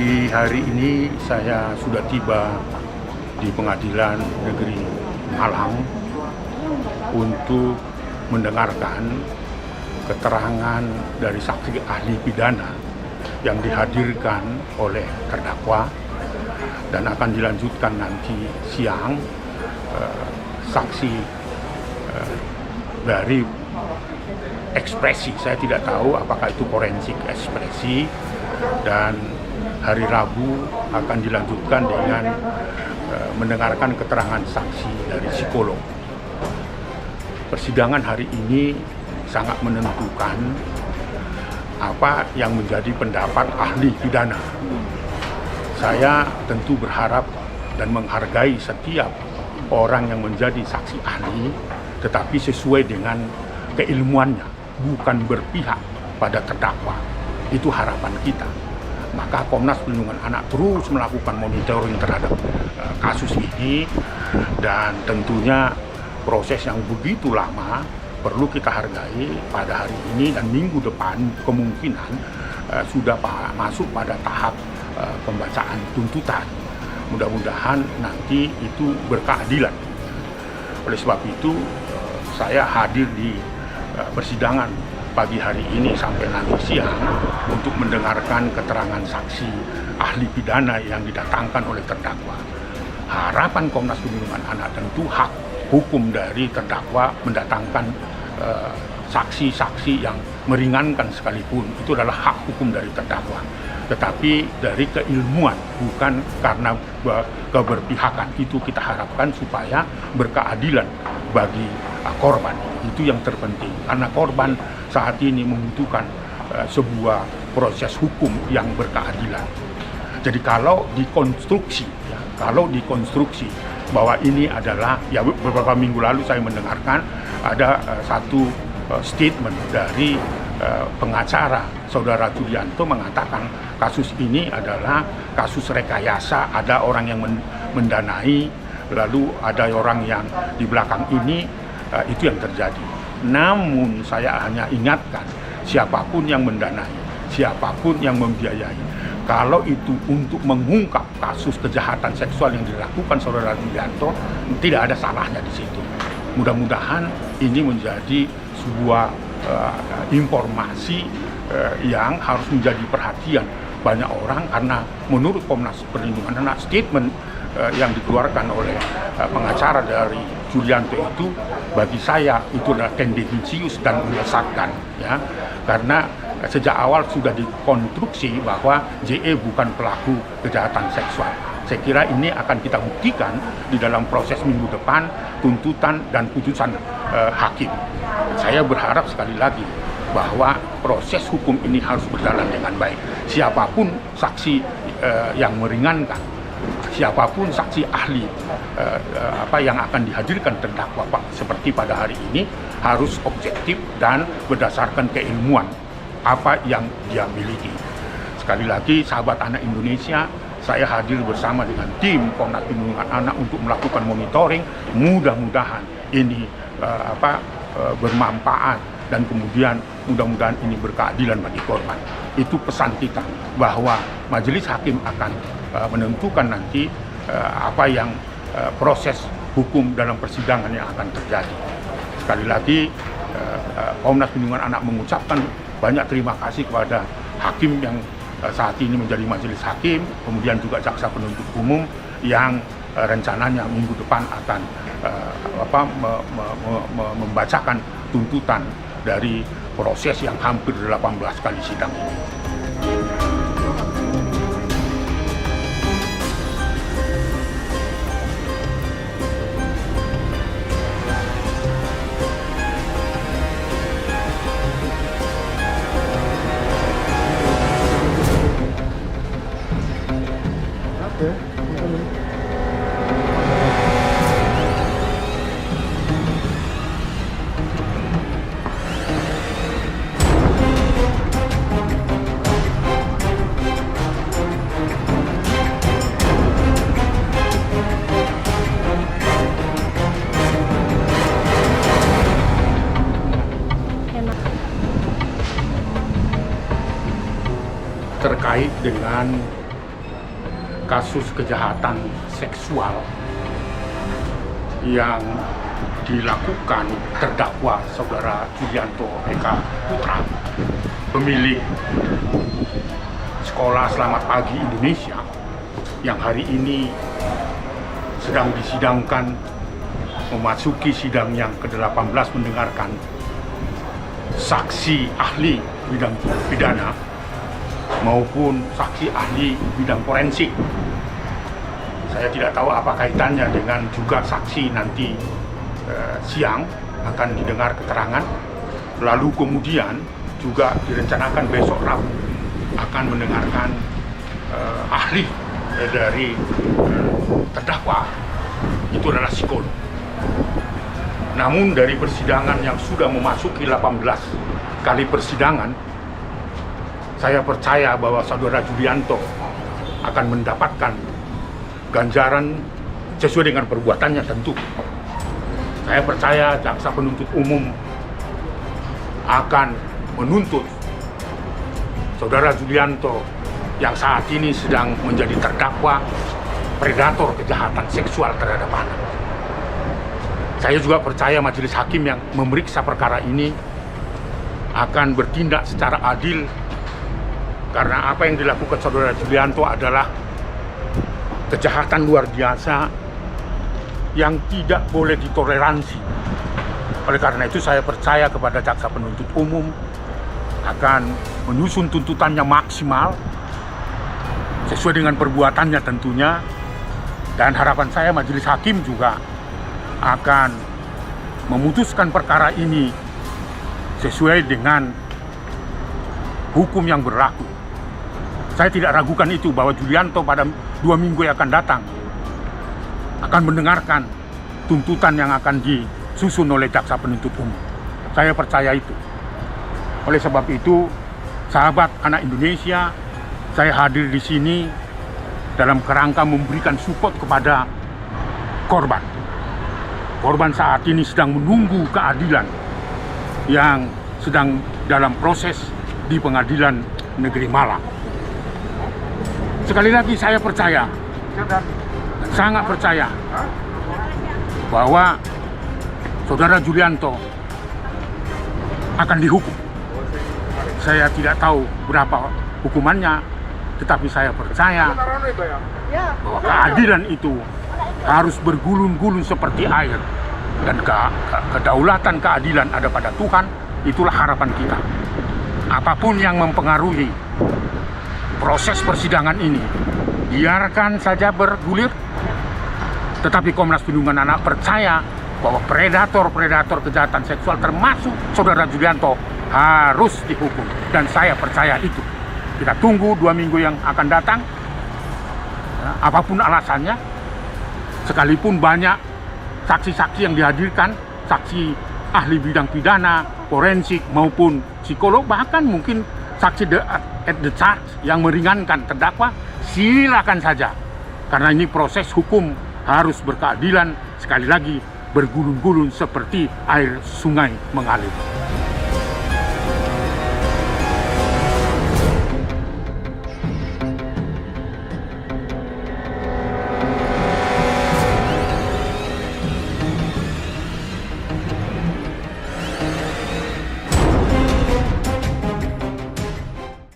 Pagi hari ini saya sudah tiba di Pengadilan Negeri Malang untuk mendengarkan keterangan dari saksi ahli pidana yang dihadirkan oleh terdakwa, dan akan dilanjutkan nanti siang saksi dari ekspresi. Saya tidak tahu apakah itu forensik ekspresi, dan hari Rabu akan dilanjutkan dengan mendengarkan keterangan saksi dari psikolog. Persidangan hari ini sangat menentukan apa yang menjadi pendapat ahli pidana. Saya tentu berharap dan menghargai setiap orang yang menjadi saksi ahli, tetapi sesuai dengan keilmuannya, bukan berpihak pada terdakwa. Itu harapan kita. Maka Komnas Perlindungan Anak terus melakukan monitoring terhadap kasus ini, dan tentunya proses yang begitu lama perlu kita hargai. Pada hari ini dan minggu depan kemungkinan sudah masuk pada tahap pembacaan tuntutan. Mudah-mudahan nanti itu berkeadilan. Oleh sebab itu saya hadir di persidangan pagi hari ini sampai nanti siang untuk mendengarkan keterangan saksi ahli pidana yang didatangkan oleh terdakwa. Harapan Komnas Perlindungan Anak tentu hak hukum dari terdakwa mendatangkan saksi-saksi yang meringankan sekalipun, itu adalah hak hukum dari terdakwa. Tetapi dari keilmuan, bukan karena keberpihakan, itu kita harapkan supaya berkeadilan bagi korban. Itu yang terpenting, karena korban saat ini membutuhkan sebuah proses hukum yang berkeadilan. Jadi kalau dikonstruksi bahwa ini adalah, ya beberapa minggu lalu saya mendengarkan ada satu statement dari pengacara Saudara Julianto mengatakan kasus ini adalah kasus rekayasa, ada orang yang mendanai, lalu ada orang yang di belakang ini, itu yang terjadi. Namun saya hanya ingatkan, siapapun yang mendanai, siapapun yang membiayai, kalau itu untuk mengungkap kasus kejahatan seksual yang dilakukan Saudara Julianto, tidak ada salahnya di situ. Mudah-mudahan ini menjadi sebuah informasi yang harus menjadi perhatian banyak orang, karena menurut Komnas Perlindungan Anak, statement yang dikeluarkan oleh pengacara dari Julianto itu bagi saya itu adalah tendensius dan menyesatkan, ya, karena sejak awal sudah dikonstruksi bahwa JE bukan pelaku kejahatan seksual. Saya kira ini akan kita buktikan di dalam proses minggu depan, tuntutan dan putusan hakim. Saya berharap sekali lagi bahwa proses hukum ini harus berjalan dengan baik. Siapapun saksi yang meringankan, siapapun saksi ahli yang akan dihadirkan terdakwa seperti pada hari ini, harus objektif dan berdasarkan keilmuan apa yang dia miliki. Sekali lagi, sahabat anak Indonesia, saya hadir bersama dengan tim Komnas Perlindungan Anak untuk melakukan monitoring. Mudah-mudahan ini bermanfaat, dan kemudian mudah-mudahan ini berkeadilan bagi korban. Itu pesan kita, bahwa majelis hakim akan menentukan nanti apa yang proses hukum dalam persidangan yang akan terjadi. Sekali lagi, Komnas Perlindungan Anak mengucapkan banyak terima kasih kepada hakim yang saat ini menjadi majelis hakim, kemudian juga jaksa penuntut umum yang rencananya minggu depan akan membacakan tuntutan dari proses yang hampir 18 kali sidang ini. terkait dengan kasus kejahatan seksual yang dilakukan terdakwa Saudara Julianto Eka Putra, pemilik Sekolah Selamat Pagi Indonesia, yang hari ini sedang disidangkan, memasuki sidang yang ke-18 mendengarkan saksi ahli bidang pidana maupun saksi ahli bidang forensik. Saya tidak tahu apa kaitannya dengan juga saksi nanti siang akan didengar keterangan. Lalu kemudian juga direncanakan besok Rabu akan mendengarkan ahli dari terdakwa, itu adalah psikolog. Namun dari persidangan yang sudah memasuki 18 kali persidangan, saya percaya bahwa Saudara Julianto akan mendapatkan ganjaran sesuai dengan perbuatannya tentu. Saya percaya jaksa penuntut umum akan menuntut Saudara Julianto yang saat ini sedang menjadi terdakwa predator kejahatan seksual terhadap anak. Saya juga percaya majelis hakim yang memeriksa perkara ini akan bertindak secara adil, karena apa yang dilakukan Saudara Julianto adalah kejahatan luar biasa yang tidak boleh ditoleransi. Oleh karena itu saya percaya kepada jaksa penuntut umum akan menyusun tuntutannya maksimal sesuai dengan perbuatannya tentunya, dan harapan saya majelis hakim juga akan memutuskan perkara ini sesuai dengan hukum yang berlaku. Saya tidak ragukan itu, bahwa Julianto pada 2 minggu yang akan datang akan mendengarkan tuntutan yang akan disusun oleh jaksa penuntut umum. Saya percaya itu. Oleh sebab itu, sahabat anak Indonesia, saya hadir di sini dalam kerangka memberikan support kepada korban. Korban saat ini sedang menunggu keadilan yang sedang dalam proses di Pengadilan Negeri Malang. Sekali lagi saya percaya, sangat percaya, bahwa Saudara Julianto akan dihukum. Saya tidak tahu berapa hukumannya, tetapi saya percaya bahwa keadilan itu harus bergulung-gulung seperti air, dan kedaulatan keadilan ada pada Tuhan. Itulah harapan kita. Apapun yang mempengaruhi proses persidangan ini, biarkan saja bergulir, tetapi Komnas Perlindungan Anak percaya bahwa predator-predator kejahatan seksual termasuk Saudara Julianto harus dihukum, dan saya percaya itu. Kita tunggu 2 minggu yang akan datang, apapun alasannya, sekalipun banyak saksi-saksi yang dihadirkan, saksi ahli bidang pidana, forensik maupun psikolog, bahkan mungkin saksi at the charge yang meringankan terdakwa, silakan saja. Karena ini proses hukum harus berkeadilan, sekali lagi bergulung-gulung seperti air sungai mengalir.